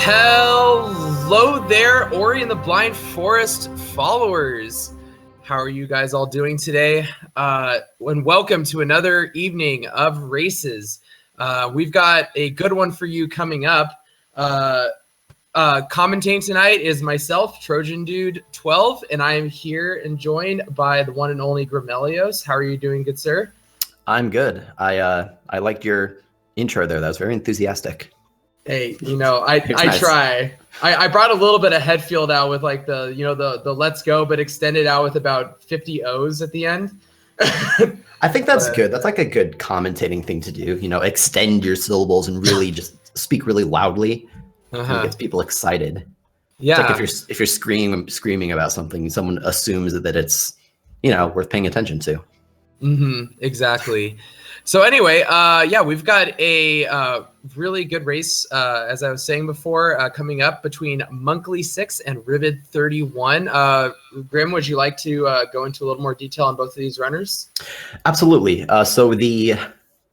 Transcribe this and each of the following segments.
Hello there, Ori and the Blind Forest followers. How are you guys all doing today? And welcome to another evening of races. We've got a good one for you coming up. Commentating tonight is myself, Trojan Dude 12, and I am here and joined by the one and only Grimelios. How are you doing, good sir? I'm good. I liked your intro there. That was very enthusiastic. Hey, I nice. Try. I brought a little bit of Headfield out with like the let's go, but extended out with about 50 O's at the end. I think that's good. That's like a good commentating thing to do. Extend your syllables and really just speak really loudly. It gets people excited. Yeah. It's like if you're screaming about something, someone assumes that it's worth paying attention to. Exactly. So anyway, we've got a really good race, as I was saying before, coming up between Monkley6 and Rivid31. Grim, would you like to go into a little more detail on both of these runners? Absolutely. So the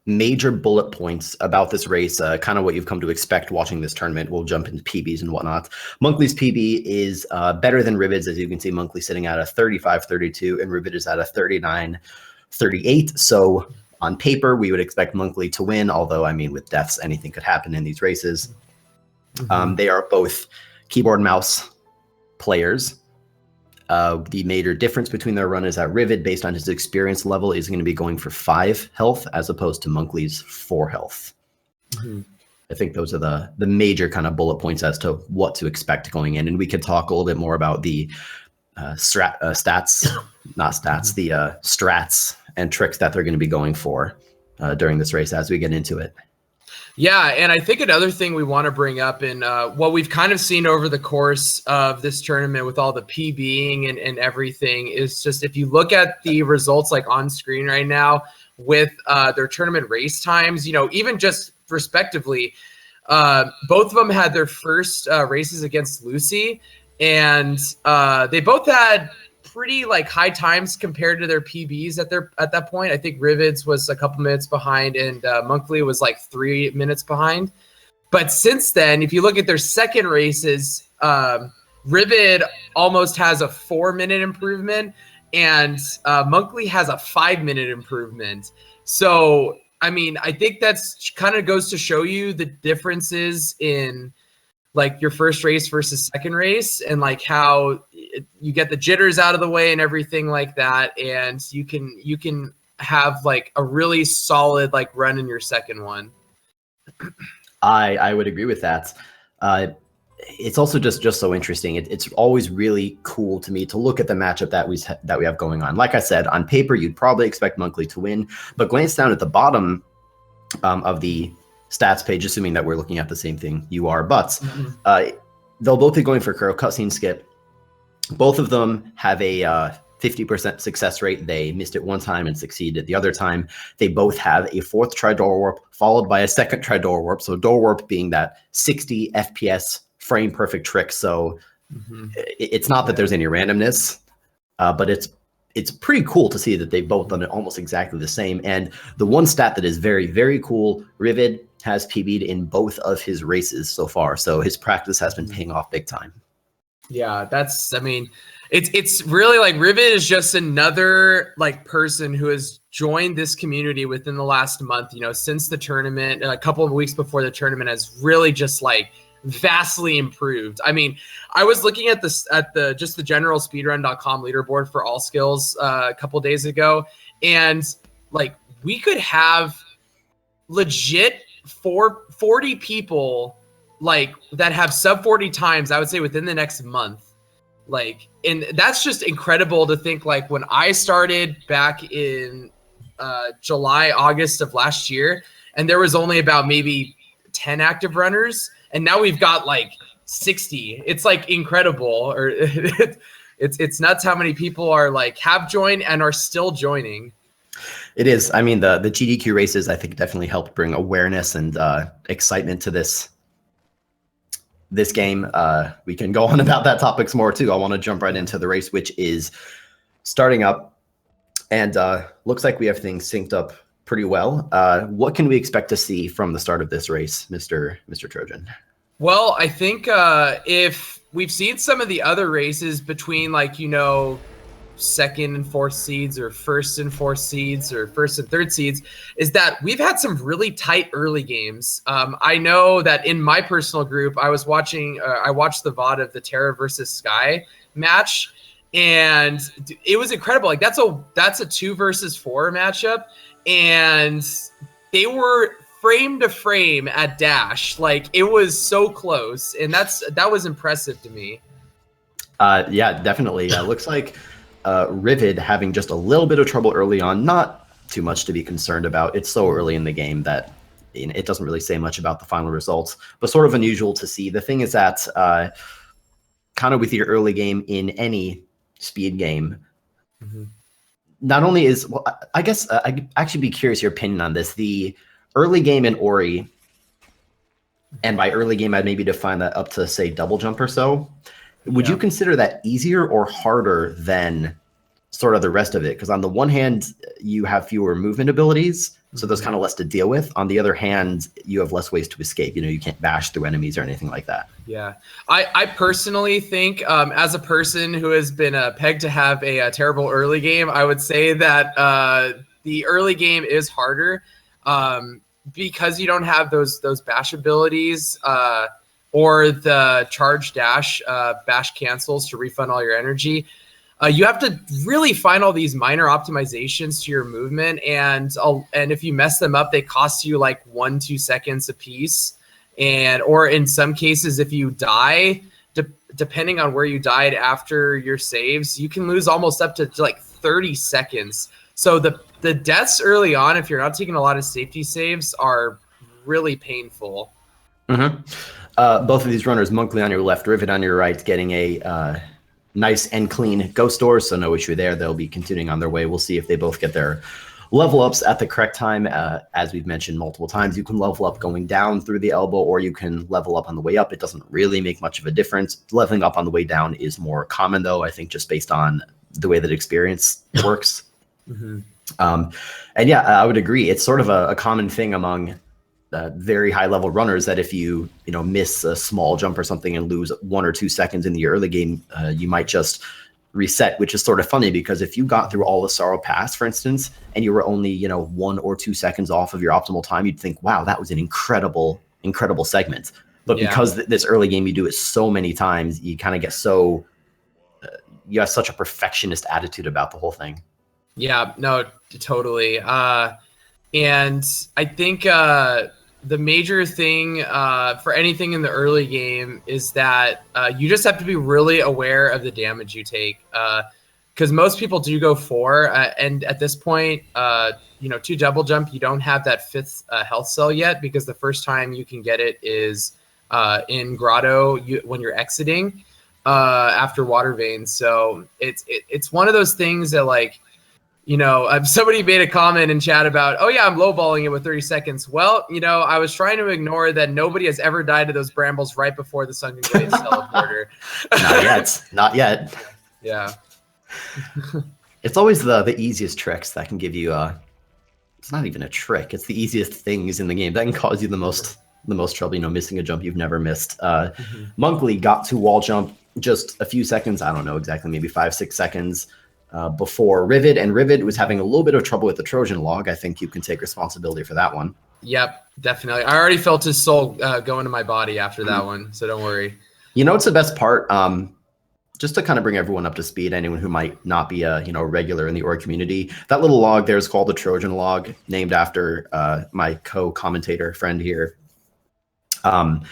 major bullet points about this race, kind of what you've come to expect watching this tournament. We'll jump into PBs and whatnot. Monkley's PB is better than Rivid's. As you can see, Monkley sitting at a 35.32 and Rivid is at a 39.38. So on paper, we would expect Monkley to win, although, I mean, with deaths, anything could happen in these races. They are both keyboard and mouse players. The major difference between their run is that Rivid, based on his experience level, is going to be going for 5 health as opposed to Monkley's 4 health. I think those are the major kind of bullet points as to what to expect going in. And we could talk a little bit more about the strats and tricks that they're going to be going for during this race as we get into it. Yeah, and I think another thing we want to bring up, and what we've kind of seen over the course of this tournament with all the PBing and everything, is just if you look at the results like on screen right now with their tournament race times, even just respectively, both of them had their first races against Lucy, and they both had pretty like high times compared to their PBs at that point. I think Rivid's was a couple minutes behind and Monkley was like 3 minutes behind. But since then, if you look at their second races, Rivid almost has a 4-minute improvement and Monkley has a 5-minute improvement. So, I mean, I think that's kind of goes to show you the differences in like your first race versus second race and like how you get the jitters out of the way and everything like that. And you can have like a really solid like run in your second one. I would agree with that. It's also just so interesting. It's always really cool to me to look at the matchup that we have going on. Like I said, on paper, you'd probably expect Monkley to win, but glance down at the bottom of the stats page, assuming that we're looking at the same thing you are, but they'll both be going for curl cutscene skip. Both of them have a 50% success rate. They missed it one time and succeeded the other time. They both have a 4th try door warp followed by a 2nd try door warp. So door warp being that 60 FPS frame perfect trick. So it's not that there's any randomness, but it's pretty cool to see that they've both done it almost exactly the same. And the one stat that is very, very cool, Rivid has PB'd in both of his races so far. So his practice has been paying off big time. Yeah, it's really like Rivid is just another like person who has joined this community within the last month, since the tournament, a couple of weeks before the tournament, has really just like vastly improved. I mean, I was looking at the general speedrun.com leaderboard for all skills a couple days ago, and like we could have legit 40 people like that have sub 40 times, I would say, within the next month. Like, and that's just incredible to think. Like when I started back in July, August of last year, and there was only about maybe 10 active runners, and now we've got like 60. It's like incredible, or it's nuts how many people are like have joined and are still joining. It is. I mean, the GDQ races, I think, definitely helped bring awareness and excitement to this game. We can go on about that topics more too. I want to jump right into the race, which is starting up, and looks like we have things synced up pretty well. What can we expect to see from the start of this race, Mr. Trojan? Well, I think if we've seen some of the other races between like, second and fourth seeds or first and fourth seeds or first and third seeds, is that we've had some really tight early games. I know that in my personal group, I watched the VOD of the Terra versus Sky match, and it was incredible. Like that's a 2 versus 4 matchup, and they were frame to frame at dash. Like it was so close, and that was impressive to me. Yeah, definitely. Looks like Rivid having just a little bit of trouble early on, not too much to be concerned about. It's so early in the game that it doesn't really say much about the final results, but sort of unusual to see. The thing is that kind of with your early game in any speed game, not only is, well, I guess I'd actually be curious your opinion on this. The early game in Ori, and by early game, I'd maybe define that up to, say, double jump or so. Would you consider that easier or harder than sort of the rest of it? Because on the one hand, you have fewer movement abilities, so there's kind of less to deal with. On the other hand, you have less ways to escape. You can't bash through enemies or anything like that. Yeah, I personally think as a person who has been pegged to have a terrible early game, I would say that the early game is harder because you don't have those bash abilities. Or the charge dash bash cancels to refund all your energy. You have to really find all these minor optimizations to your movement, and if you mess them up, they cost you like 1-2 seconds a piece. Or in some cases, if you die, depending on where you died after your saves, you can lose almost up to like 30 seconds. So the deaths early on, if you're not taking a lot of safety saves, are really painful. Both of these runners, Monkley on your left, Rivid on your right, getting a nice and clean ghost door, so no issue there. They'll be continuing on their way. We'll see if they both get their level ups at the correct time. As we've mentioned multiple times, you can level up going down through the elbow, or you can level up on the way up. It doesn't really make much of a difference. Leveling up on the way down is more common, though, I think, just based on the way that experience works. And yeah, I would agree. It's sort of a common thing among very high level runners that if you miss a small jump or something and lose 1 or 2 seconds in the early game, you might just reset, which is sort of funny because if you got through all the Sorrow Pass, for instance, and you were only 1 or 2 seconds off of your optimal time, you'd think, wow, that was an incredible segment. But because this early game you do it so many times, you kind of get you have such a perfectionist attitude about the whole thing. Yeah, no, totally. And I think the major thing for anything in the early game is that you just have to be really aware of the damage you take. Because most people do go 4, and at this point, 2 double jump, you don't have that 5th health cell yet, because the first time you can get it is in Grotto when you're exiting after Water Veins. So it's one of those things that, like, somebody made a comment in chat about, oh yeah, I'm lowballing it with 30 seconds. Well, I was trying to ignore that nobody has ever died to those brambles right before the Sunken Glades teleporter. Not yet. Yeah. It's always the easiest tricks that can give you it's not even a trick. It's the easiest things in the game that can cause you the most trouble, missing a jump you've never missed. Monkley got to wall jump just a few seconds, I don't know exactly, maybe 5-6 seconds before Rivid, and Rivid was having a little bit of trouble with the Trojan log. I think you can take responsibility for that one. Yep, definitely. I already felt his soul go into my body after that one, so don't worry. It's the best part? Just to kind of bring everyone up to speed, anyone who might not be a regular in the Ori community, that little log there is called the Trojan log, named after my co-commentator friend here. And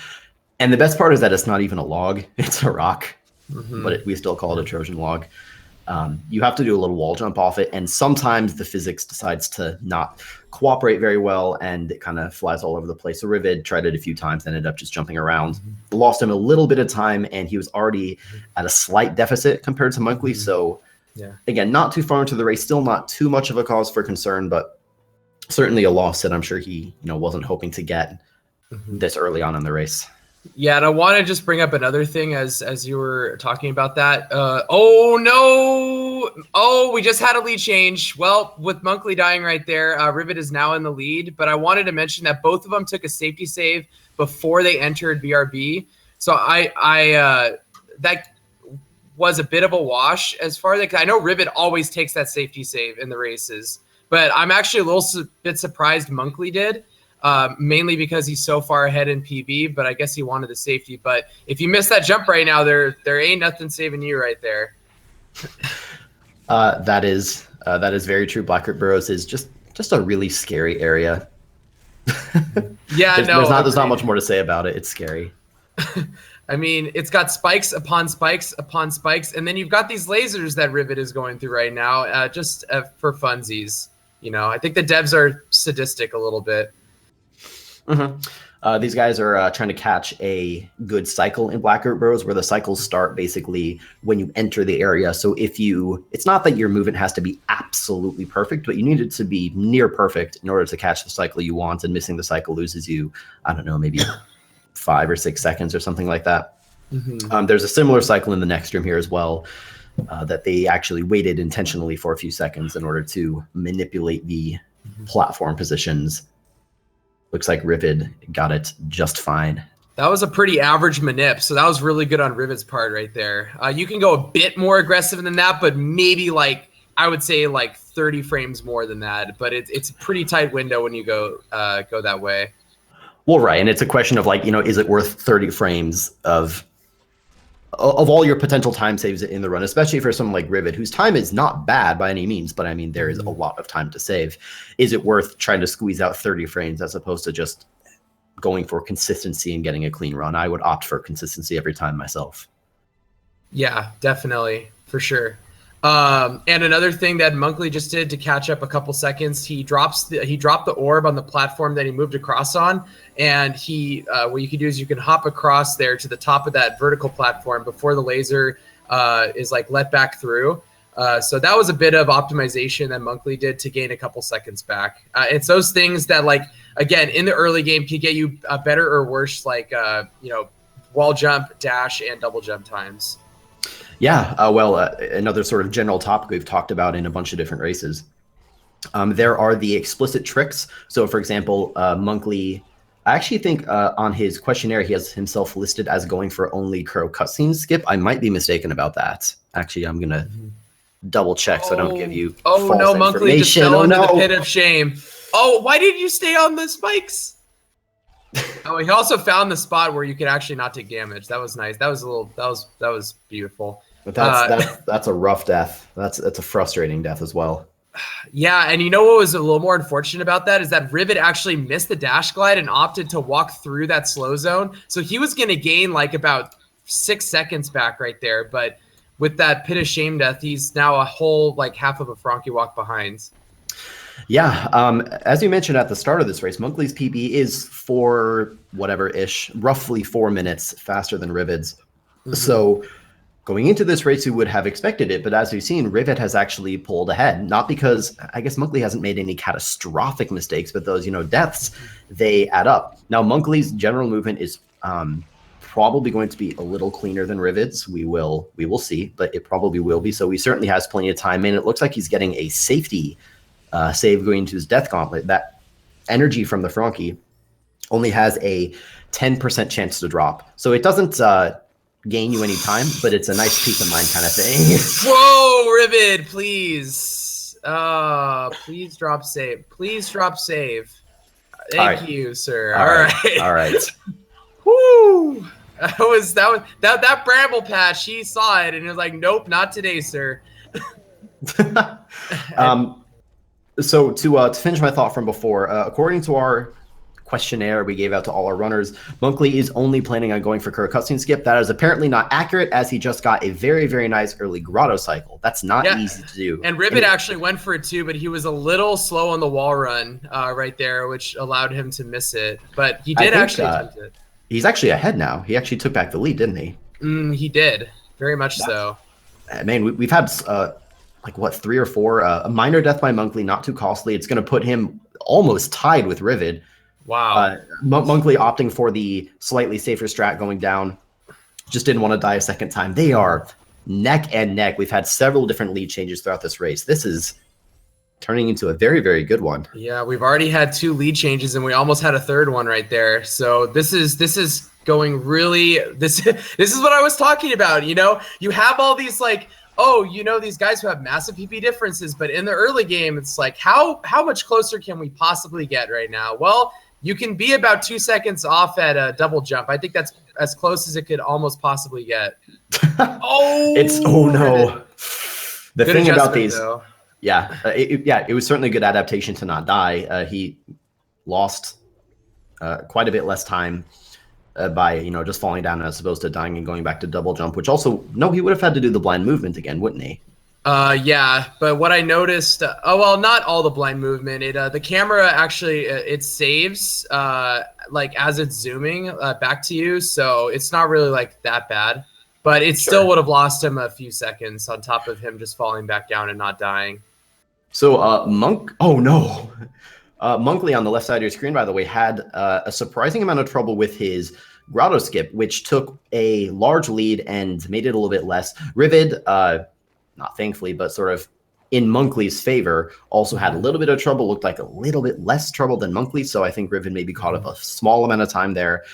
the best part is that it's not even a log; it's a rock, but we still call it a Trojan log. You have to do a little wall jump off it, and sometimes the physics decides to not cooperate very well, and it kind of flies all over the place. So Rivid tried it a few times, ended up just jumping around. Lost him a little bit of time, and he was already at a slight deficit compared to Monkley. So again, not too far into the race, still not too much of a cause for concern, but certainly a loss that I'm sure he wasn't hoping to get this early on in the race. Yeah, and I want to just bring up another thing as you were talking about that. Oh no! Oh, we just had a lead change. Well, with Monkley dying right there, Rivet is now in the lead. But I wanted to mention that both of them took a safety save before they entered BRB. So that was a bit of a wash as far as I know. Rivet always takes that safety save in the races, but I'm actually a little bit surprised Monkley did. Mainly because he's so far ahead in PB, but I guess he wanted the safety. But if you miss that jump right now, there ain't nothing saving you right there. That is very true. Blackroot Burrows is just a really scary area. Yeah, there's not much more to say about it. It's scary. I mean, it's got spikes upon spikes upon spikes, and then you've got these lasers that Rivet is going through right now, just for funsies. You know, I think the devs are sadistic a little bit. Mm-hmm. These guys are trying to catch a good cycle in Blackroot Burrows, where the cycles start basically when you enter the area. So it's not that your movement has to be absolutely perfect, but you need it to be near perfect in order to catch the cycle you want, and missing the cycle loses you, I don't know, maybe 5 or 6 seconds or something like that. Mm-hmm. There's a similar cycle in the next room here as well, that they actually waited intentionally for a few seconds in order to manipulate the platform positions. Looks like Rivet got it just fine. That was a pretty average manip, so that was really good on Rivet's part right there. You can go a bit more aggressive than that, but maybe I would say 30 frames more than that. But it's a pretty tight window when you go that way. Well, right, and it's a question of is it worth 30 frames of all your potential time saves in the run, especially for someone like Rivet, whose time is not bad by any means, but I mean, there is a lot of time to save. Is it worth trying to squeeze out 30 frames as opposed to just going for consistency and getting a clean run? I would opt for consistency every time myself. Yeah, definitely, for sure. And another thing that Monkley just did to catch up a couple seconds, he dropped the orb on the platform that he moved across on, and what you can do is you can hop across there to the top of that vertical platform before the laser is let back through. So that was a bit of optimization that Monkley did to gain a couple seconds back. It's those things that again in the early game can get you better or worse wall jump, dash, and double jump times. Yeah, another sort of general topic we've talked about in a bunch of different races. There are the explicit tricks. So, for example, Monkley, I actually think on his questionnaire, he has himself listed as going for only Crow cutscene skip. I might be mistaken about that. Actually, I'm going to double check so I don't give you false Monkley just fell into the pit of shame. Oh, why did you stay on the spikes? Oh, he also found the spot where you could actually not take damage. That was nice. That was beautiful. But that's a rough death. That's a frustrating death as well. Yeah, and you know what was a little more unfortunate about that is that Rivet actually missed the dash glide and opted to walk through that slow zone. So he was going to gain about 6 seconds back right there. But with that pit of shame death, he's now a whole half of a Frankie walk behind. Yeah, as you mentioned at the start of this race, Monkley's PB is roughly 4 minutes faster than Rivet's. Mm-hmm. So going into this race, you would have expected it, but as we've seen, Rivet has actually pulled ahead. Not because I guess Monkley hasn't made any catastrophic mistakes, but those deaths, they add up. Now Monkley's general movement is probably going to be a little cleaner than Rivet's. We will see, but it probably will be. So he certainly has plenty of time, and it looks like he's getting a safety save going to his death gauntlet. That energy from the Frankie only has a 10% chance to drop. So it doesn't gain you any time, but it's a nice peace of mind kind of thing. Whoa, Rivet, please. Please drop save. Please drop save. Thank you, sir. All right. Woo! That bramble patch, he saw it and he was like, nope, not today, sir. So to finish my thought from before, according to our questionnaire we gave out to all our runners, Monkley is only planning on going for Crow cutscene skip. That is apparently not accurate, as he just got a very, very nice early grotto cycle. That's not easy to do. And Rivet actually went for it too, but he was a little slow on the wall run right there, which allowed him to miss it. But he did actually attempt it. He's actually ahead now. He actually took back the lead, didn't he? He did. Very much so. Man, we've had 3 or 4. A minor death by Monkley, not too costly. It's going to put him almost tied with Rivet. Wow. Monkley opting for the slightly safer strat going down. Just didn't want to die a second time. They are neck and neck. We've had several different lead changes throughout this race. This is turning into a very, very good one. Yeah, we've already had 2 lead changes, and we almost had a third one right there. So this is going really. This is what I was talking about. You know, you have all these like, oh, you know, these guys who have massive PP differences, but in the early game, it's like how much closer can we possibly get right now? Well, you can be about 2 seconds off at a double jump. I think that's as close as it could almost possibly get. Oh no. The Good thing about these, though. it was certainly a good adaptation to not die. He lost quite a bit less time by, you know, just falling down as opposed to dying and going back to double jump, which also, no, he would have had to do the blind movement again, wouldn't he? Yeah, but what I noticed, oh, well, not all the blind movement. The camera actually, it saves, like as it's zooming back to you. So it's not really like that bad, but it still would have lost him a few seconds on top of him just falling back down and not dying. So oh no. Monkley on the left side of your screen, by the way, had a surprising amount of trouble with his grotto skip, which took a large lead and made it a little bit less. Rivid, not thankfully, but sort of in Monkley's favor, also had a little bit of trouble, looked like a little bit less trouble than Monkley. So I think Rivid maybe caught up a small amount of time there.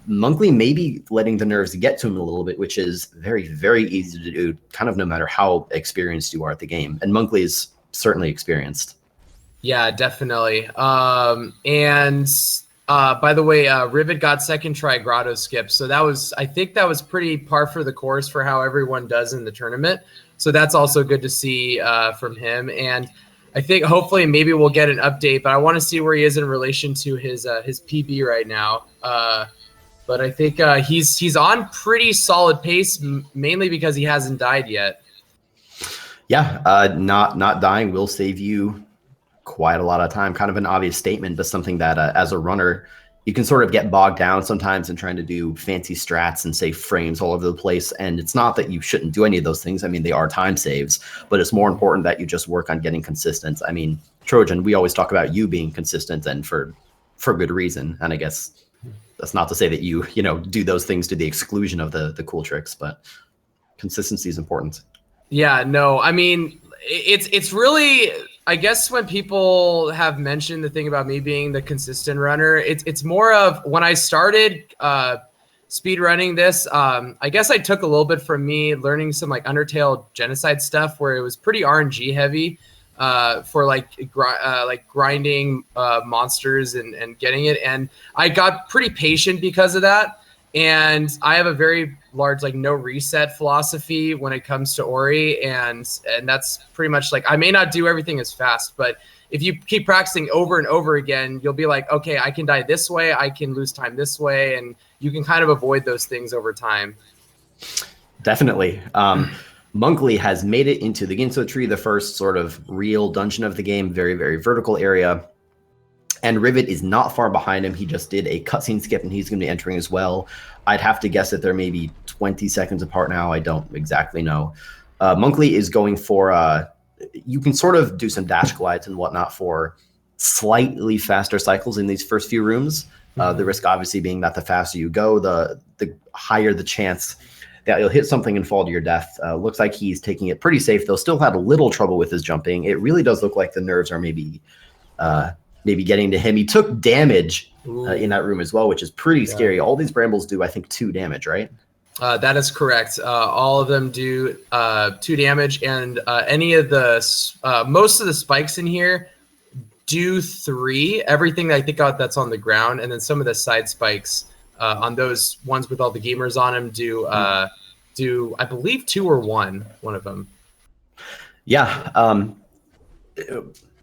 Monkley maybe letting the nerves get to him a little bit, which is very, very easy to do, kind of no matter how experienced you are at the game. And Monkley's certainly experienced. Yeah, definitely. And by the way, Rivid got second try grotto skip. So I think that was pretty par for the course for how everyone does in the tournament. So that's also good to see from him. And I think hopefully maybe we'll get an update, but I want to see where he is in relation to his PB right now. But I think he's on pretty solid pace, mainly because he hasn't died yet. Yeah, not dying will save you quite a lot of time. Kind of an obvious statement, but something that as a runner, you can sort of get bogged down sometimes in trying to do fancy strats and save frames all over the place. And it's not that you shouldn't do any of those things. I mean, they are time saves, but it's more important that you just work on getting consistent. I mean, Trojan, we always talk about you being consistent, and for good reason. And I guess that's not to say that you do those things to the exclusion of the cool tricks, but consistency is important. Yeah, no, I mean, it's really, I guess when people have mentioned the thing about me being the consistent runner, it's more of when I started speed running this, I guess I took a little bit from me learning some like Undertale genocide stuff where it was pretty RNG heavy for like grinding monsters and getting it. And I got pretty patient because of that. And I have a very large, like, no reset philosophy when it comes to Ori. And that's pretty much like, I may not do everything as fast, but if you keep practicing over and over again, you'll be like, okay, I can die this way. I can lose time this way. And you can kind of avoid those things over time. Definitely. Monkley has made it into the Ginso tree, the first sort of real dungeon of the game, very, very vertical area. And Rivid is not far behind him. He just did a cutscene skip, and he's going to be entering as well. I'd have to guess that they're maybe 20 seconds apart now. I don't exactly know. Monkley is going for, you can sort of do some dash glides and whatnot for slightly faster cycles in these first few rooms. The risk obviously being that the faster you go, the higher the chance that you'll hit something and fall to your death. Looks like he's taking it pretty safe, though. Still had a little trouble with his jumping. It really does look like the nerves are maybe getting to him. He took damage in that room as well, which is pretty scary. All these brambles do, I think, 2 damage, right? That is correct. All of them do 2 damage, and any of the most of the spikes in here do 3. Everything that I think that's on the ground, and then some of the side spikes on those ones with all the gamers on them do I believe 2 or 1 of them. Yeah.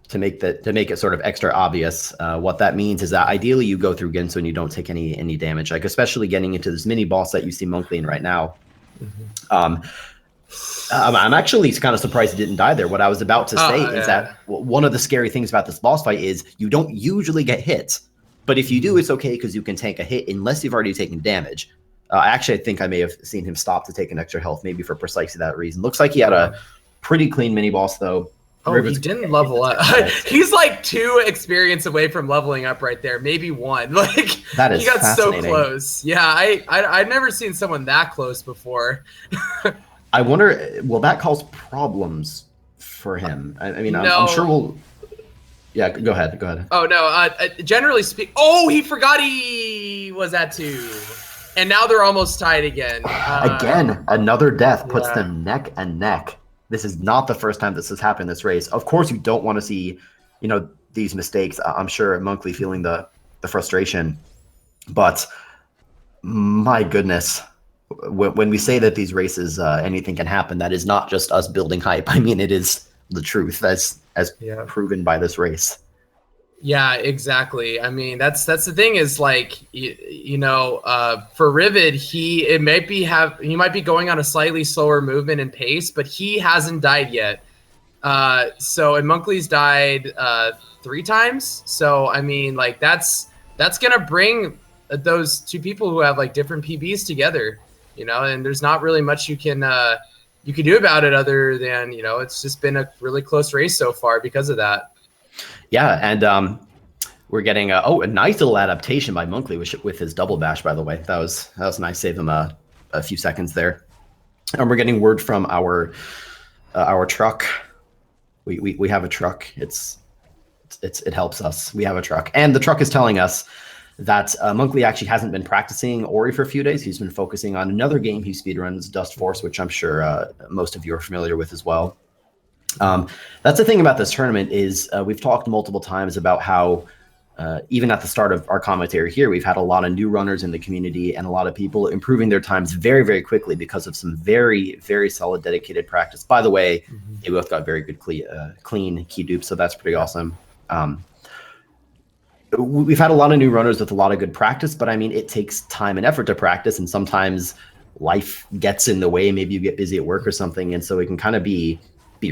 To make it sort of extra obvious, what that means is that ideally you go through Ginso and you don't take any damage, like especially getting into this mini boss that you see Monkley in right now. I'm actually kind of surprised he didn't die there. What I was about to say is that one of the scary things about this boss fight is you don't usually get hit, but if you do, it's okay because you can tank a hit unless you've already taken damage. Actually, I think I may have seen him stop to take an extra health, maybe for precisely that reason. Looks like he had a pretty clean mini boss though. Oh, he didn't level up. He's like 2 experience away from leveling up right there, maybe 1. Like That is he got so fascinating. close. Yeah, I've never seen someone that close before. I wonder, will that cause problems for him? I mean, I'm sure No. we'll. Yeah, go ahead. Go ahead. Oh no. Generally speaking, oh, he forgot he was at 2, and now they're almost tied again. Again, another death puts yeah. them neck and neck. This is not the first time this has happened in this race. Of course, you don't want to see, these mistakes. I'm sure Monkley feeling the frustration, but my goodness, when we say that these races, anything can happen, that is not just us building hype. I mean, it is the truth as proven by this race. Yeah, exactly. I mean, that's the thing is like, for Rivid, he might be going on a slightly slower movement and pace, but he hasn't died yet. And Monkley's died 3 times. So, I mean, like that's going to bring those 2 people who have like different PBs together, and there's not really much you can do about it other than, it's just been a really close race so far because of that. Yeah, and we're getting a nice little adaptation by Monkley with his double bash. By the way, that was nice. Save him a few seconds there. And we're getting word from our truck. We have a truck. It helps us. We have a truck, and the truck is telling us that Monkley actually hasn't been practicing Ori for a few days. He's been focusing on another game he speedruns, Dust Force, which I'm sure most of you are familiar with as well. That's the thing about this tournament is we've talked multiple times about how even at the start of our commentary here, we've had a lot of new runners in the community and a lot of people improving their times very, very quickly because of some very, very solid, dedicated practice. By the way, they both got very good clean key dupes, so that's pretty awesome. We've had a lot of new runners with a lot of good practice, but I mean, it takes time and effort to practice, and sometimes life gets in the way. Maybe you get busy at work or something, and so it can kind of be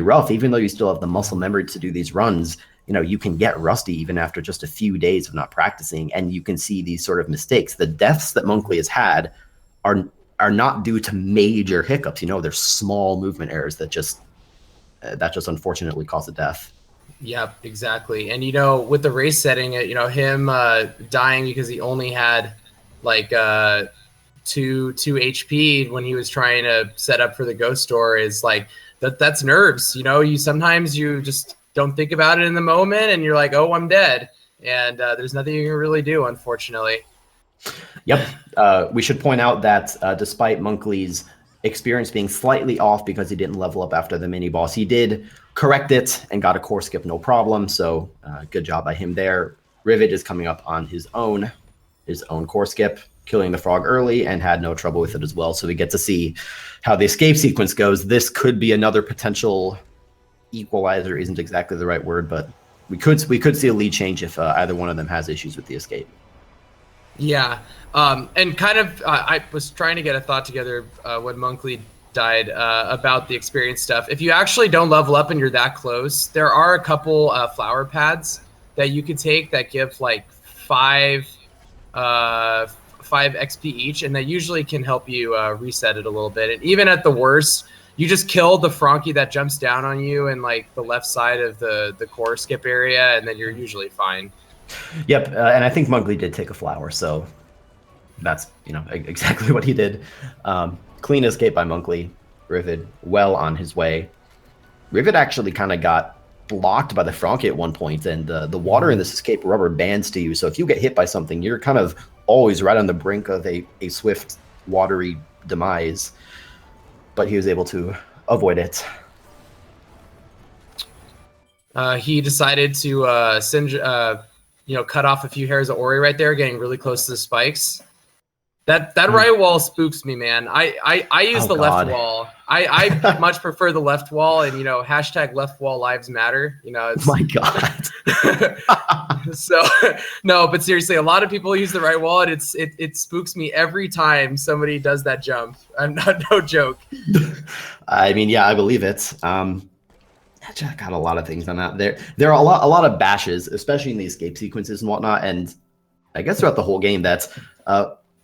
rough. Even though you still have the muscle memory to do these runs, you can get rusty even after just a few days of not practicing, and you can see these sort of mistakes. The deaths that Monkley has had are not due to major hiccups. They're small movement errors that just unfortunately cause a death. Yep, exactly. And with the race setting, him dying because he only had like 2 HP when he was trying to set up for the ghost door is like that's nerves. You sometimes you just don't think about it in the moment, and you're like, oh, I'm dead, and there's nothing you can really do, unfortunately. Yep. We should point out that despite Monkley's experience being slightly off because he didn't level up after the mini boss, he did correct it and got a core skip no problem. So good job by him there. Rivid is coming up on his own core skip, killing the frog early, and had no trouble with it as well. So we get to see how the escape sequence goes. This could be another potential equalizer. Isn't exactly the right word, but we could see a lead change if either one of them has issues with the escape. Yeah, and kind of I was trying to get a thought together when Monkley died about the experience stuff. If you actually don't level up and you're that close, there are a couple flower pads that you could take that give like 5 XP each, and that usually can help you reset it a little bit. And even at the worst, you just kill the Frankie that jumps down on you in like the left side of the core skip area, and then you're usually fine. Yep, and I think Monkley did take a flower, so that's exactly what he did. Clean escape by Monkley. Rivid well on his way. Rivid actually kind of got blocked by the Frankie at one point, and the water in this escape rubber bands to you, so if you get hit by something, you're kind of always right on the brink of a swift, watery demise. But he was able to avoid it. He decided to singe, cut off a few hairs of Ori right there, getting really close to the spikes. That right wall spooks me, man. I use the left wall. I much prefer the left wall, and hashtag left wall lives matter. It's, my God. So no, but seriously, a lot of people use the right wall, and it spooks me every time somebody does that jump. I'm not no joke. I mean, yeah, I believe it. I got a lot of things on that. There are a lot of bashes, especially in the escape sequences and whatnot, and I guess throughout the whole game. That's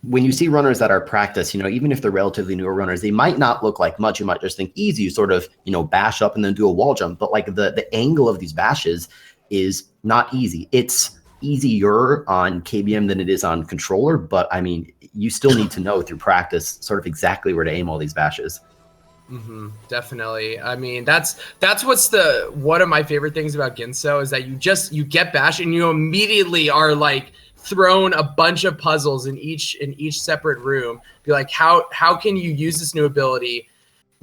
when you see runners that are practiced, even if they're relatively newer runners, they might not look like much. You might just think easy, you sort of, bash up and then do a wall jump. But like the angle of these bashes is not easy. It's easier on KBM than it is on controller. But I mean, you still need to know through practice sort of exactly where to aim all these bashes. Definitely. I mean, that's what's one of my favorite things about Ginso is that you get bashed and you immediately are like thrown a bunch of puzzles in each separate room. Be like, how can you use this new ability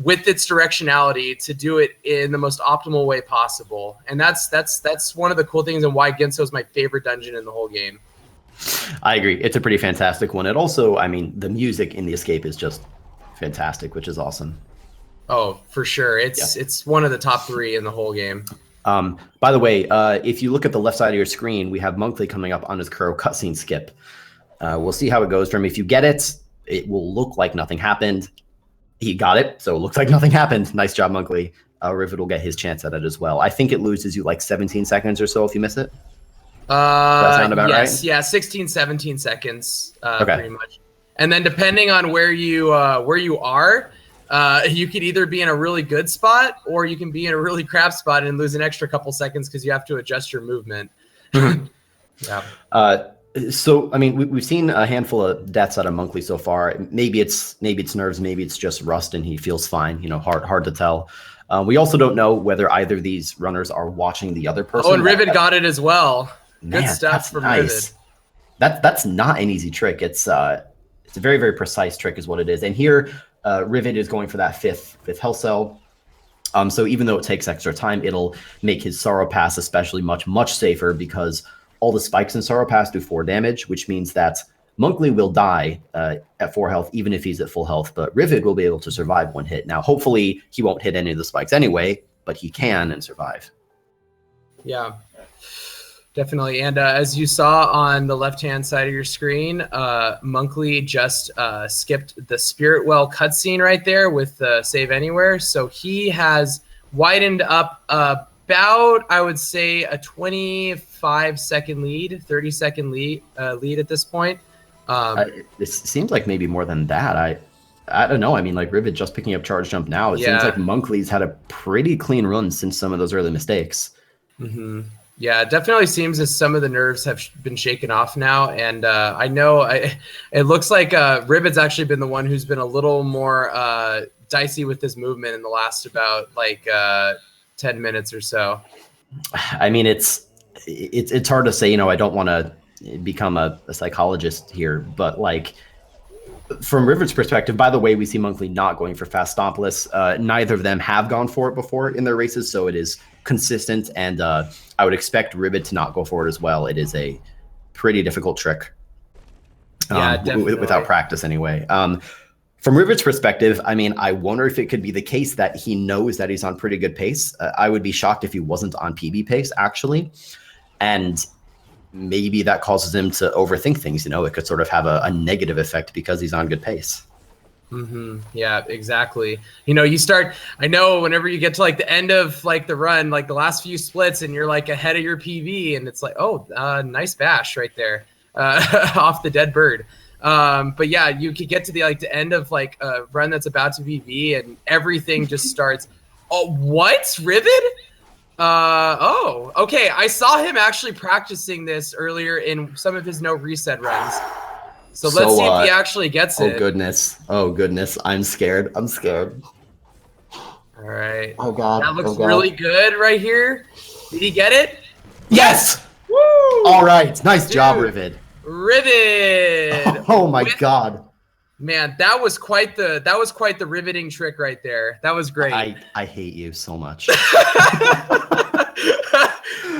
with its directionality to do it in the most optimal way possible? And that's one of the cool things and why Ginso is my favorite dungeon in the whole game. I agree. It's a pretty fantastic one. It also, I mean, the music in the escape is just fantastic, which is awesome. Oh, for sure. It's one of the top 3 in the whole game. By the way, if you look at the left side of your screen, we have Monkley coming up on his Kuro cutscene skip. We'll see how it goes for him. If you get it, it will look like nothing happened. He got it, so it looks like nothing happened. Nice job, Monkley. Rivid will get his chance at it as well. I think it loses you like 17 seconds or so if you miss it. Does that sound about right? Yeah, 16, 17 seconds, okay. Pretty much. And then depending on where you are, you could either be in a really good spot or you can be in a really crap spot and lose an extra couple seconds because you have to adjust your movement. Yeah. So, I mean, we've seen a handful of deaths out of Monkley so far. Maybe it's nerves, maybe it's just rust and he feels fine. Hard to tell. We also don't know whether either of these runners are watching the other person. Oh, and Rivid got it as well. Man, good stuff from nice. Rivid. That's not an easy trick. It's a very, very precise trick is what it is. And here, Rivid is going for that fifth health cell. So even though it takes extra time, it'll make his Sorrow Pass especially much safer because all the spikes in Sorrow Pass do 4 damage, which means that Monkley will die at 4 health, even if he's at full health, but Rivid will be able to survive 1 hit. Now, hopefully he won't hit any of the spikes anyway, but he can and survive. Yeah. Definitely. And as you saw on the left-hand side of your screen, Monkley just skipped the Spirit Well cutscene right there with Save Anywhere. So he has widened up about, I would say, a 25-second lead, 30-second lead at this point. It seems like maybe more than that. I don't know. I mean, like Rivid just picking up Charge Jump now. It seems like Monkley's had a pretty clean run since some of those early mistakes. Yeah, it definitely seems as some of the nerves have been shaken off now. And I know it looks like Rivid's actually been the one who's been a little more dicey with his movement in the last about 10 minutes or so. I mean, it's hard to say, I don't want to become a psychologist here, but like from Rivid's perspective, by the way, we see Monkley not going for fast stompless. Neither of them have gone for it before in their races, so it is consistent, and I would expect Rivid to not go for it as well. It is a pretty difficult trick. Without practice anyway. From Rivid's perspective, I mean, I wonder if it could be the case that he knows that he's on pretty good pace. I would be shocked if he wasn't on PB pace, actually. And maybe that causes him to overthink things. It could sort of have a negative effect because he's on good pace. Yeah, exactly. I know whenever you get to the end of the run, the last few splits and you're ahead of your PB and it's nice bash right there off the dead bird. But yeah, you could get to the end of a run that's about to PB and everything just starts. Oh, what? Rivid? Okay. I saw him actually practicing this earlier in some of his no reset runs. So let's see if he actually gets it. Oh, goodness. I'm scared. All right. Oh, God. That looks really good right here. Did he get it? Yes! Woo! All right. Nice job, Rivid. Rivid! Oh, my God. Man, that was quite the riveting trick right there. That was great. I hate you so much.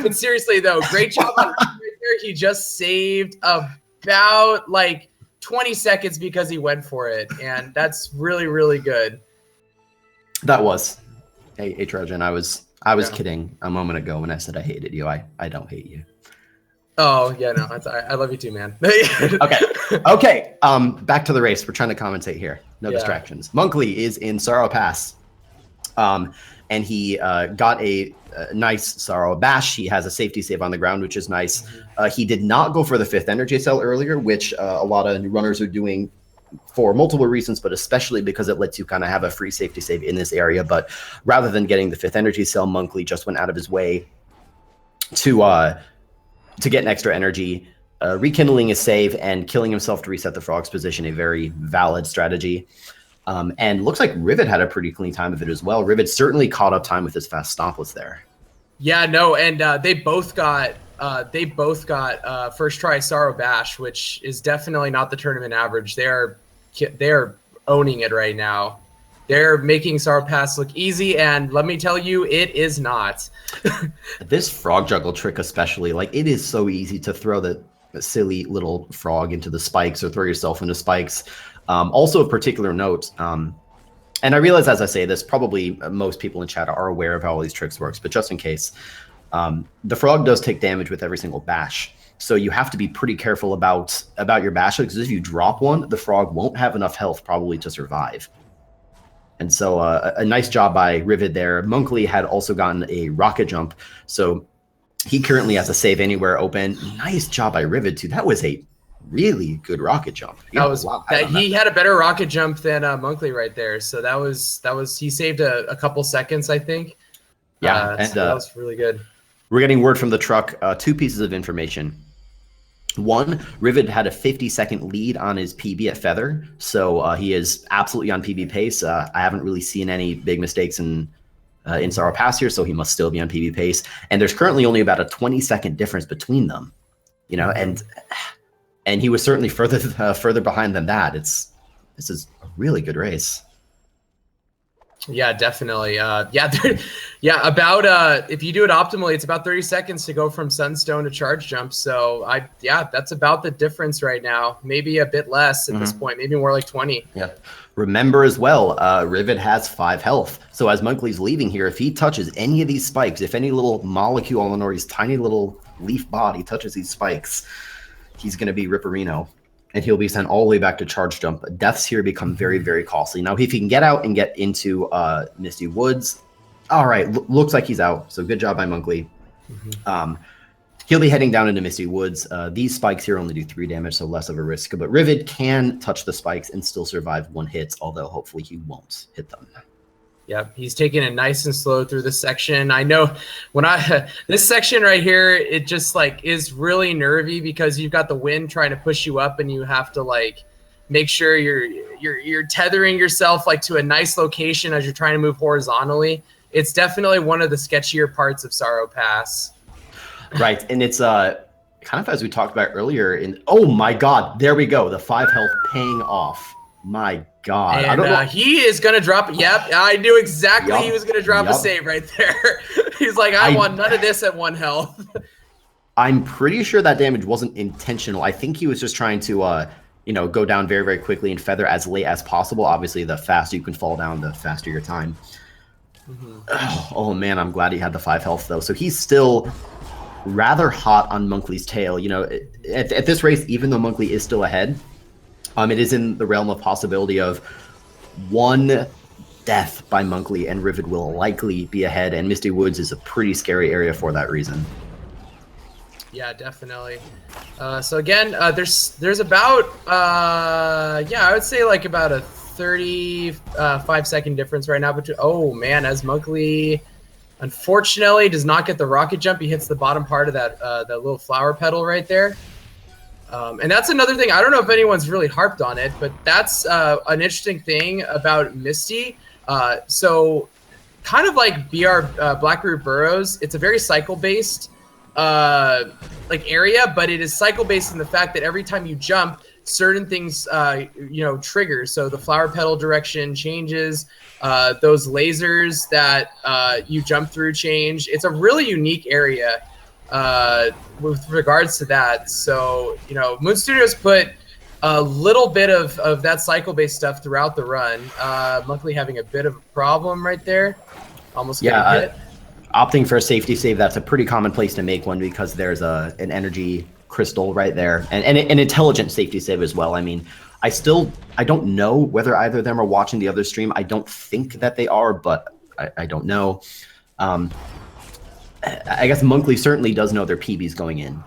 But seriously, though, great job on Rivid right there. He just saved about 20 seconds because he went for it, and that's really, really good. That was. Hey Trojan, I was kidding a moment ago when I said I hated you. I don't hate you. Oh yeah, no, I love you too, man. Okay. Back to the race. We're trying to commentate here. No distractions. Monkley is in Sorrow Pass. and he got a nice Sorrow Bash. He has a safety save on the ground, which is nice. He did not go for the 5th energy cell earlier, which a lot of runners are doing for multiple reasons, but especially because it lets you kind of have a free safety save in this area. But rather than getting the 5th energy cell, Monkley just went out of his way to get an extra energy, rekindling his save and killing himself to reset the frog's position, a very valid strategy. And looks like Rivid had a pretty clean time of it as well. Rivid certainly caught up time with his fast stompless there. Yeah, no, and they both got first try Sorrow Bash, which is definitely not the tournament average. They're owning it right now. They're making Sorrow Pass look easy, and let me tell you, it is not. This frog juggle trick especially, like, it is so easy to throw the silly little frog into the spikes or throw yourself into spikes. Also of particular note, and I realize as I say this, probably most people in chat are aware of how all these tricks works, but just in case, the frog does take damage with every single bash. So you have to be pretty careful about your bash, because if you drop one, the frog won't have enough health probably to survive. And so a nice job by Rivid there. Monkley had also gotten a rocket jump, so he currently has a save anywhere open. Nice job by Rivid too. That was a really good rocket jump. He had a better rocket jump than Monkley right there. So that was he saved a couple seconds, I think. Yeah, and so that was really good. We're getting word from the truck. 2 pieces of information. One, Rivid had a 50-second lead on his PB at Feather, so he is absolutely on PB pace. I haven't really seen any big mistakes in Sorrow Pass here, so he must still be on PB pace. And there's currently only about a 20-second difference between them, you know, and he was certainly further behind than that. This is a really good race. Yeah, definitely. About if you do it optimally, it's about 30 seconds to go from Sunstone to charge jump. So that's about the difference right now. Maybe a bit less at this point, maybe more like 20. Yeah. Remember as well, Rivid has 5 health. So as Monkley's leaving here, if he touches any of these spikes, if any little molecule on Lenori's tiny little leaf body touches these spikes, he's going to be Ripperino. And he'll be sent all the way back to charge jump. Deaths here become very, very costly. Now, if he can get out and get into Misty Woods, all right, looks like he's out. So good job by Monkley. He'll be heading down into Misty Woods. These spikes here only do 3 damage, so less of a risk. But Rivid can touch the spikes and still survive 1 hit, although hopefully he won't hit them. Yep, he's taking it nice and slow through this section. I know when this section right here, it just like is really nervy because you've got the wind trying to push you up, and you have to like make sure you're tethering yourself like to a nice location as you're trying to move horizontally. It's definitely one of the sketchier parts of Sorrow Pass. Right, and it's kind of as we talked about earlier. Oh my God, there we go. The 5 health paying off. My God. And he is going to drop. Yep, I knew exactly he was going to drop a save right there. He's like, I want none of this at 1 health. I'm pretty sure that damage wasn't intentional. I think he was just trying to, go down very, very quickly and feather as late as possible. Obviously, the faster you can fall down, the faster your time. Oh, man, I'm glad he had the 5 health, though. So he's still rather hot on Monkley's tail. You know, at this race, even though Monkley is still ahead, it is in the realm of possibility of 1 death by Monkley, and Rivid will likely be ahead, and Misty Woods is a pretty scary area for that reason. Yeah, definitely. So again, there's about, I would say like about a 35-second difference right now between, oh man, as Monkley unfortunately does not get the rocket jump. He hits the bottom part of that little flower petal right there. And that's another thing. I don't know if anyone's really harped on it, but that's an interesting thing about Misty. So kind of like BR Blackroot Burrows, it's a very cycle-based area, but it is cycle-based in the fact that every time you jump, certain things trigger. So the flower petal direction changes, those lasers that you jump through change. It's a really unique area with regards to that. So, Moon Studios put a little bit of that cycle-based stuff throughout the run. Monkley having a bit of a problem right there. Almost getting hit. Opting for a safety save, that's a pretty common place to make one because there's an energy crystal right there. And an intelligent safety save as well. I mean, I don't know whether either of them are watching the other stream. I don't think that they are, but I don't know. I guess Monkley certainly does know their PBs going in.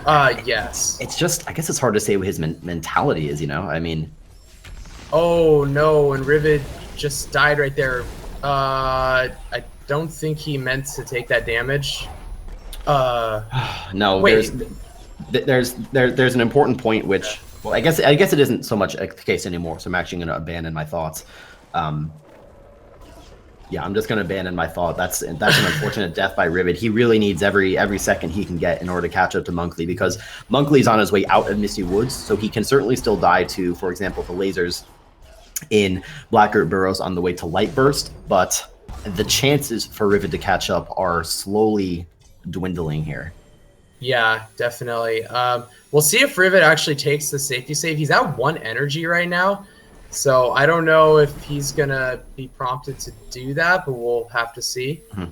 Yes. It's just, I guess it's hard to say what his mentality is, you know? I mean... Oh, no, and Rivid just died right there. I don't think he meant to take that damage. No, wait. there's an important point which, well, I guess it isn't so much the case anymore, so I'm actually going to abandon my thoughts. Yeah, I'm just going to abandon my thought. That's an unfortunate death by Rivid. He really needs every second he can get in order to catch up to Monkley, because Monkley's on his way out of Misty Woods, so he can certainly still die to, for example, the lasers in Blackroot Burrows on the way to Light Burst, but the chances for Rivid to catch up are slowly dwindling here. Yeah, definitely. We'll see if Rivid actually takes the safety save. He's at 1 energy right now. So I don't know if he's going to be prompted to do that, but we'll have to see. Mm-hmm.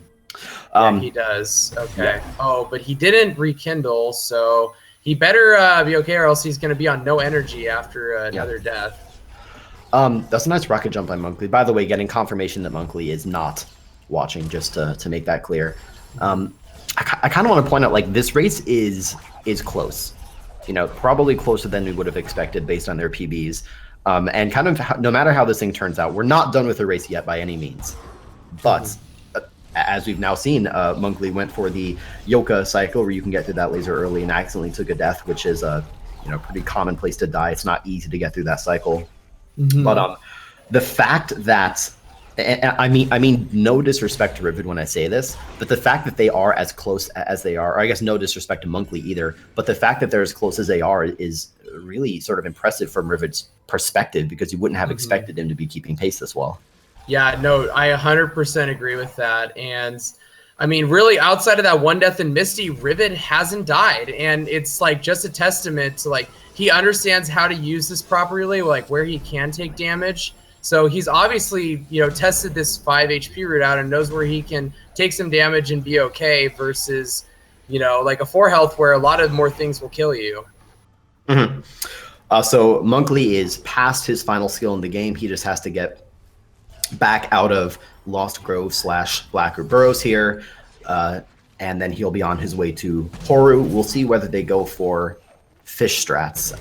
Yeah, he does. Okay. Yeah. Oh, but he didn't rekindle, so he better be okay, or else he's going to be on no energy after another death. That's a nice rocket jump by Monkley. By the way, getting confirmation that Monkley is not watching, just to make that clear. I kind of want to point out, like, this race is close. You know, probably closer than we would have expected based on their PBs. And kind of no matter how this thing turns out, we're not done with the race yet by any means. But as we've now seen, Monkley went for the Yoka cycle where you can get through that laser early and accidentally took a death, which is a pretty common place to die. It's not easy to get through that cycle. Mm-hmm. But the fact that, and I mean no disrespect to Rivid when I say this, but the fact that they are as close as they are, or I guess no disrespect to Monkley either, but the fact that they're as close as they are is really sort of impressive from Rivid's perspective, because you wouldn't have expected him to be keeping pace this well. Yeah, no, I 100% agree with that. And I mean, really, outside of that 1 death in Misty, Rivid hasn't died. And it's like just a testament to, like, he understands how to use this properly, like where he can take damage. So he's obviously, tested this 5 HP route out and knows where he can take some damage and be okay versus, like a 4 health where a lot of more things will kill you. Mm-hmm. So Monkley is past his final skill in the game. He just has to get back out of Lost Grove / Blackroot Burrows here, and then he'll be on his way to Horu. We'll see whether they go for fish strats.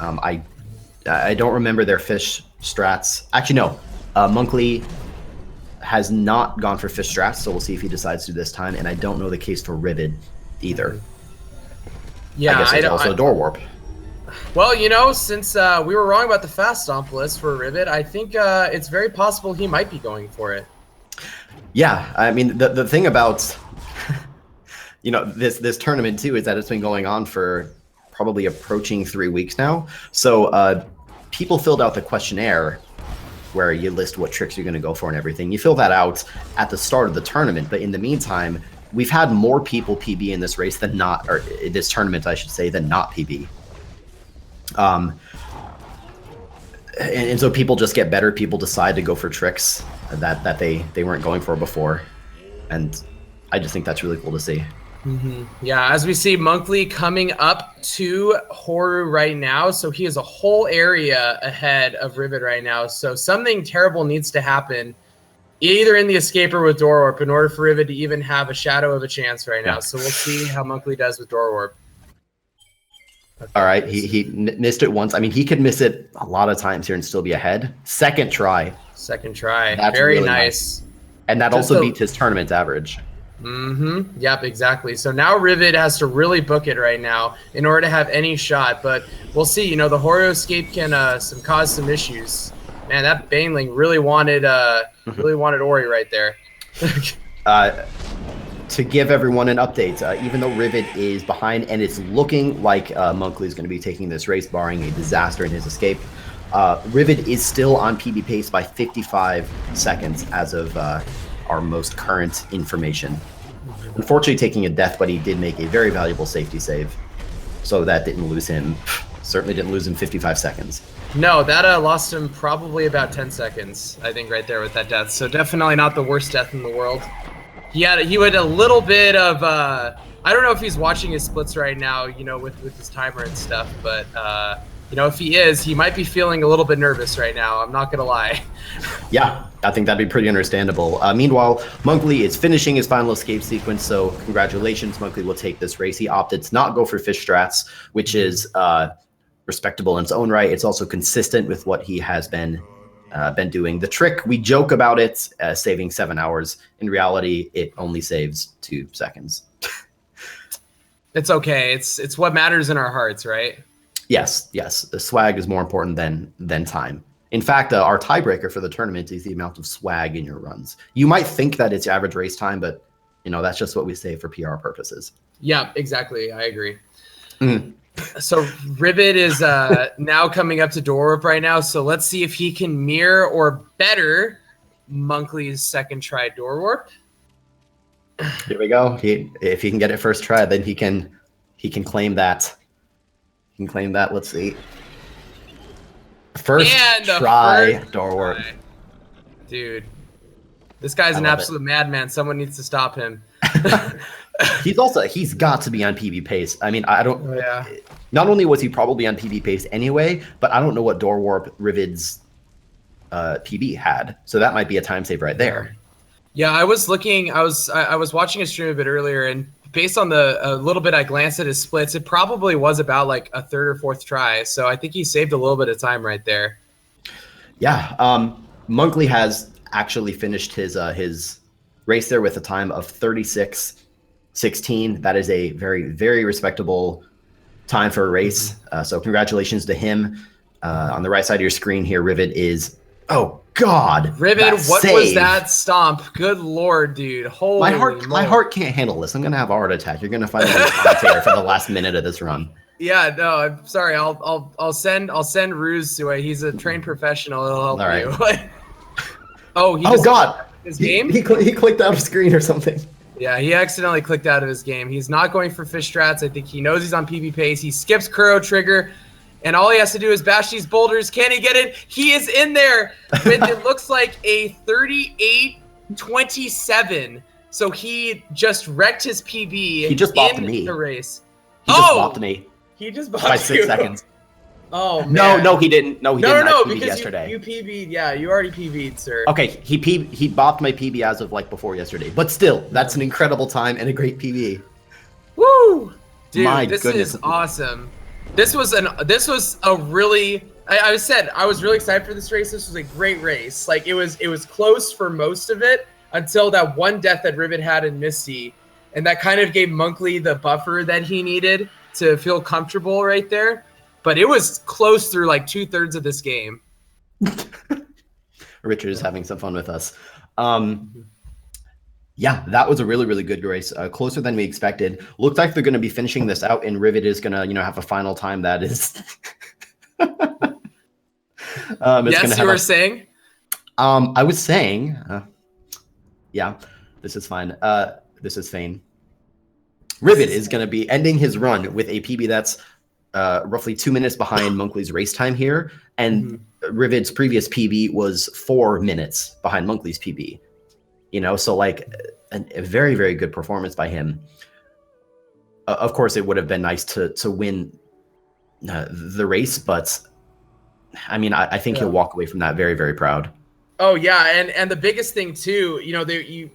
I don't remember their fish strats. Actually, no. Monkley has not gone for fish strats, so we'll see if he decides to this time. And I don't know the case for Rivid either. Yeah, I guess it's also door warp. Well, since we were wrong about the fast stomp list for Rivid, I think it's very possible he might be going for it. Yeah, I mean, the thing about this tournament too is that it's been going on for probably approaching 3 weeks now. So people filled out the questionnaire where you list what tricks you're going to go for and everything. You fill that out at the start of the tournament, but in the meantime, we've had more people PB in this race than not, or this tournament, I should say, than not PB. And so people just get better. People decide to go for tricks that they weren't going for before, and I just think that's really cool to see. Mm-hmm. Yeah, as we see Monkley coming up to Horu right now, so he is a whole area ahead of Rivid right now. So something terrible needs to happen, either in the escape or with Door Warp, in order for Rivid to even have a shadow of a chance right now. So we'll see how Monkley does with Door Warp. Okay. All right, he missed it once. I mean, he could miss it a lot of times here and still be ahead. Second try. That's very really nice. And that also beats his tournament average. Mm-hmm. Yep, exactly. So now Rivid has to really book it right now in order to have any shot. But we'll see. The Horu escape can cause some issues. Man, that Baneling really wanted Ori right there. To give everyone an update, even though Rivid is behind and it's looking like Monkley is going to be taking this race, barring a disaster in his escape, Rivid is still on PB pace by 55 seconds as of our most current information. Unfortunately taking a death, but he did make a very valuable safety save, so that didn't lose him. Certainly didn't lose him 55 seconds. No, that lost him probably about 10 seconds, I think, right there with that death. So definitely not the worst death in the world. He had a little bit of I don't know if he's watching his splits right now, with his timer and stuff, but you know, if he is, he might be feeling a little bit nervous right now. I'm not going to lie. Yeah, I think that'd be pretty understandable. Meanwhile, Monkley is finishing his final escape sequence, so congratulations, Monkley will take this race. He opted to not go for fish strats, which is respectable in its own right. It's also consistent with what he has been doing. The trick, we joke about it, saving 7 hours. In reality, it only saves 2 seconds. It's okay. It's what matters in our hearts, right? Yes. The swag is more important than time. In fact, our tiebreaker for the tournament is the amount of swag in your runs. You might think that it's average race time, but you know that's just what we say for PR purposes. Yeah, exactly. I agree. So Rivid is now coming up to door warp right now. So let's see if he can mirror or better Monkley's second try door warp. Here we go. If he can get it first try, then he can claim that. He can claim that. Let's see. First try door warp. Dude, this guy's an absolute madman. Someone needs to stop him. He's got to be on PB pace. I mean, I don't. Yeah. Not only was he probably on PB pace anyway, but I don't know what door warp Rivid's PB had. So that might be a time save right there. Yeah, I was looking. I was watching a stream a bit earlier, and based on a little bit I glanced at his splits, it probably was about like a 3rd or 4th try. So I think he saved a little bit of time right there. Yeah, Monkley has actually finished his race there with a time of 36:16. That is a very, very respectable time for a race. So congratulations to him. On the right side of your screen here, Rivid is. Oh God, Rivid, what was that stomp? Good Lord, dude! Holy my heart can't handle this. I'm gonna have a heart attack. You're gonna find me a commentator for the last minute of this run. Yeah, no, I'm sorry. I'll send Ruse to it. He's a trained professional. He'll help you. Oh God! His game? He clicked out of screen or something. Yeah, he accidentally clicked out of his game. He's not going for fish strats. I think he knows he's on PB pace. He skips Kuro trigger. And all he has to do is bash these boulders. Can he get it? He is in there with it looks like a 38:27. So he just wrecked his PB. He just bopped me. The race. He just bopped me. He just bopped by 6 seconds. Oh man. No, he didn't. No, he didn't. No, I PB'd because yesterday. you PB'd. Yeah, you already PB'd, sir. Okay, he bopped my PB as of like before yesterday. But still, that's an incredible time and a great PB. Woo! Dude, my this goodness. is awesome. This was a really I was really excited for this race. This was a great race. Like it was close for most of it until that one death that Rivid had in Misty, and that kind of gave Monkley the buffer that he needed to feel comfortable right there. But it was close through like 2/3 of this game. Richard is having some fun with us. Yeah, that was a really, really good race. Closer than we expected. Looks like they're going to be finishing this out, and Rivid is going to, have a final time that is. Yes, you were saying. I was saying. Yeah, this is fine. This is Fane. Rivid is going to be ending his run with a PB that's roughly 2 minutes behind Monkley's race time here, and Rivid's previous PB was 4 minutes behind Monkley's PB. So like a very, very good performance by him. Of course, it would have been nice to win the race, but I mean, I think he'll walk away from that very, very proud. Oh yeah, and the biggest thing too,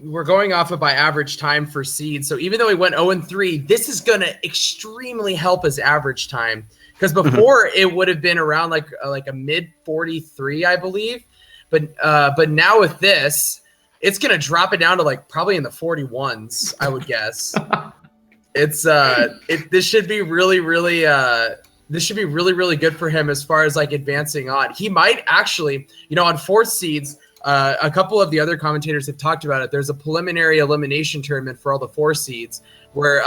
we're going off of by average time for seed. So even though he went 0-3, this is gonna extremely help his average time, because before it would have been around like a mid 43, I believe, but now with this. It's gonna drop it down to like probably in the 41s, I would guess. This should be really, really really good for him as far as like advancing on. He might actually, on 4th seeds, a couple of the other commentators have talked about it. There's a preliminary elimination tournament for all the 4 seeds where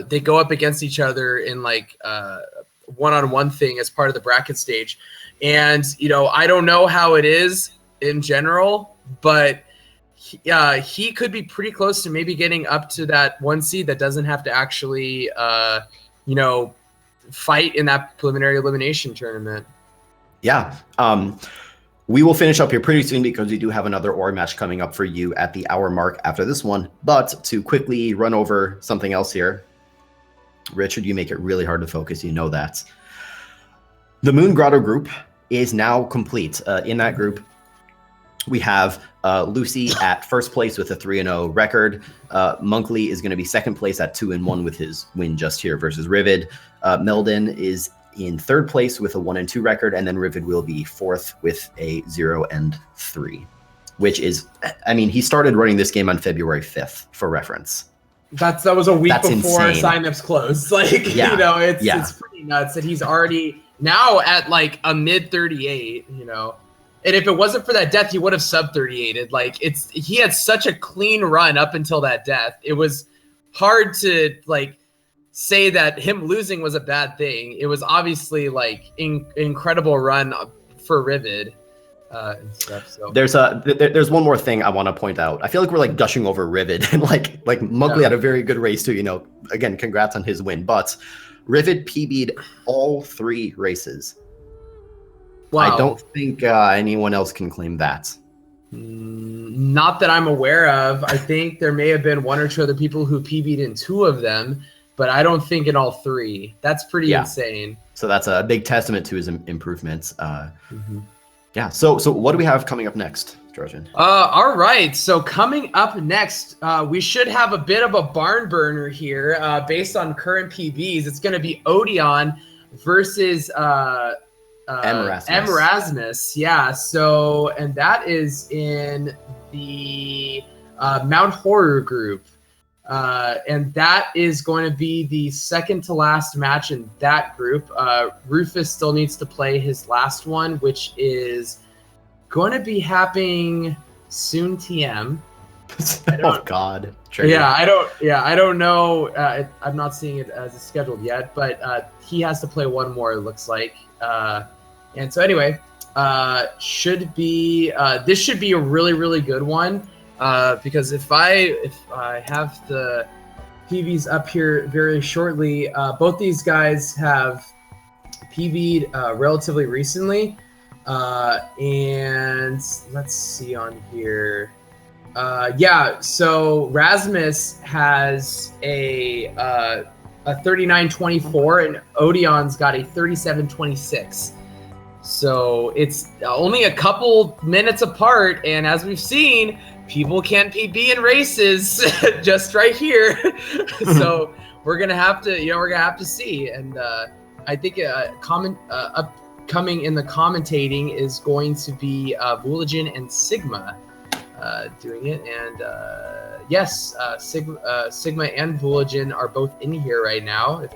they go up against each other in like one-on-one thing as part of the bracket stage. And I don't know how it is in general, but he could be pretty close to maybe getting up to that 1 seed that doesn't have to actually, fight in that preliminary elimination tournament. Yeah. We will finish up here pretty soon because we do have another Ori match coming up for you at the hour mark after this one. But to quickly run over something else here, Richard, you make it really hard to focus. You know that. The Moon Grotto group is now complete. In that group, we have Lucy at first place with a 3-0 record. Monkley is going to be second place at 2-1 with his win just here versus Rivid. Meldon is in third place with a 1-2 record, and then Rivid will be fourth with a 0-3, which is, I mean, he started running this game on February 5th for reference. That was a week before insane. signups closed. Like, Yeah. you know, it's pretty nuts that he's already now at like a mid 38, you know. And if it wasn't for that death, he would have sub 38'd. Like, he had such a clean run up until that death. It was hard to like say that him losing was a bad thing. It was obviously like incredible run for Rivid. And stuff. So there's one more thing I want to point out. I feel like we're like gushing over Rivid, and like Monkley had a very good race too. You know, again, congrats on his win. But Rivid PB'd all 3 races. Wow. I don't think anyone else can claim that. Not that I'm aware of. I think there may have been 1 or 2 other people who PB'd in 2 of them, but I don't think in all 3. That's pretty insane. So that's a big testament to his improvements. Yeah. So what do we have coming up next, Georgian? All right. So coming up next, we should have a bit of a barn burner here based on current PBs. It's going to be Odeon versus Erasmus. Yeah. So, and that is in the Mount Horror group. And that is going to be the second to last match in that group. Rufus still needs to play his last one, which is going to be happening soon. TM. Oh God. I don't know. I'm not seeing it as scheduled yet, but he has to play one more. It looks like. And so anyway, this should be a really, really good one. Because if I have the PVs up here very shortly, both these guys have PV'd relatively recently, and let's see on here. So Rasmus has a 39.24 and Odeon's got a 37.26. So it's only a couple minutes apart, and as we've seen, people can't PB in races just right here. So we're gonna have to see. And I think upcoming in the commentating is going to be Vooligen and Sigma doing it. And yes, Sigma and Vooligen are both in here right now if they